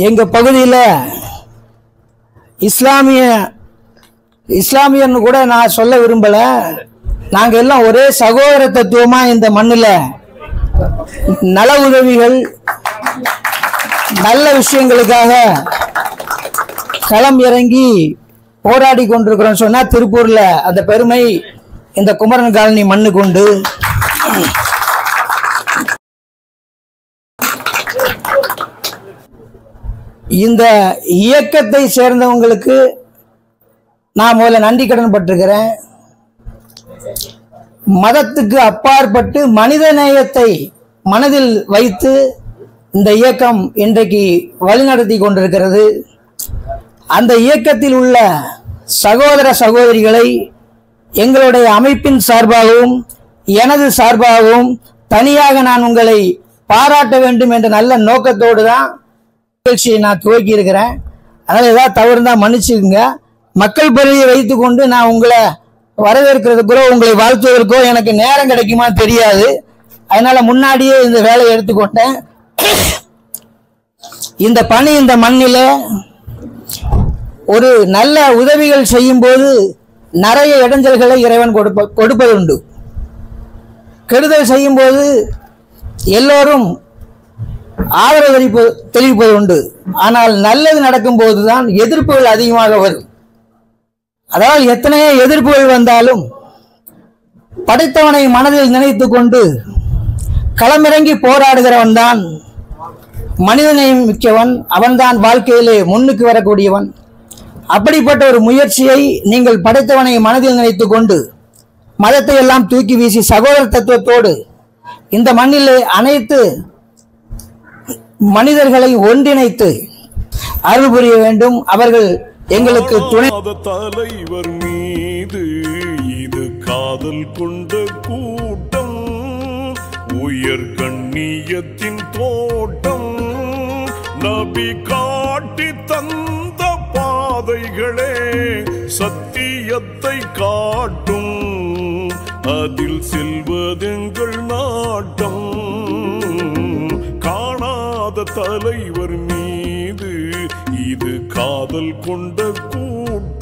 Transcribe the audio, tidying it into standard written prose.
எங்க பகுதியில் இஸ்லாமியன்னு கூட நான் சொல்ல விரும்பல. நாங்க எல்லாம் ஒரே சகோதர தத்துவமா இந்த மண்ணில் நல உதவிகள் நல்ல விஷயங்களுக்காக களம் இறங்கி போராடி கொண்டிருக்கிறோம் சொன்னா திருப்பூர்ல அந்த பெருமை இந்த குமரன் காலனி மண்ணுக்கு உண்டு. இந்த இயக்கத்தை சேர்ந்தவங்களுக்கு நான் முதல்ல நன்றி கடன் பட்டிருக்கிறேன். மதத்துக்கு அப்பாற்பட்டு மனித நேயத்தை மனதில் வைத்து இந்த இயக்கம் இன்றைக்கு வழிநடத்தி கொண்டிருக்கிறது. அந்த இயக்கத்தில் உள்ள சகோதர சகோதரிகளை எங்களுடைய அமைப்பின் சார்பாகவும் எனது சார்பாகவும் தனியாக நான் உங்களை பாராட்ட வேண்டும் என்ற நல்ல நோக்கத்தோடு தான் நிகழ்ச்சியை நான் துவக்கி இருக்கிறேன். அதனால் ஏதாவது தவறு தான் மன்னிச்சுக்குங்க. மக்கள் பணியை வைத்துக் கொண்டு நான் உங்களை வரவேற்கிறதுக்கோ உங்களை வாழ்த்துவதற்கோ எனக்கு நேரம் கிடைக்குமா தெரியாது. அதனால முன்னாடியே இந்த வேலையை எடுத்துக்கொண்டேன். இந்த பணி இந்த மண்ணில் ஒரு நல்ல உதவிகள் செய்யும் போது நிறைய இடைஞ்சல்களை இறைவன் கொடுப்பதுண்டு. கெடுதல் செய்யும் போது எல்லோரும் ஆதரவு தெரிவிப்பது உண்டு. ஆனால் நல்லது நடக்கும் போதுதான் எதிர்ப்புகள் அதிகமாக வரும். அதாவது எத்தனையோ எதிர்ப்புகள் வந்தாலும் படைத்தவனை மனதில் நினைத்து கொண்டு களமிறங்கி போராடுகிறவன் தான் மனிதனையும் மிக்கவன். அவன்தான் வாழ்க்கையிலே முன்னுக்கு வரக்கூடியவன். அப்படிப்பட்ட ஒரு முயற்சியை நீங்கள் படைத்தவனை மனதில் நினைத்து கொண்டு மதத்தை எல்லாம் தூக்கி வீசி சகோதர தத்துவத்தோடு இந்த மண்ணிலே அனைத்து மனிதர்களை ஒன்றிணைத்து அருள் புரிய வேண்டும். அவர்கள் எங்களுக்கு துணை. தலைவர் மீது இது காதல் கொண்ட கூட்டம், உயர் கண்ணியத்தின் தோட்டம், நபி காட்டி தந்த பாதைகளே சத்தியத்தை காட்டும், அதில் செல்வதெங்கள் நாட்டம். காணாத தலைவர் மீது இது காதல் கொண்ட கூட்டம்.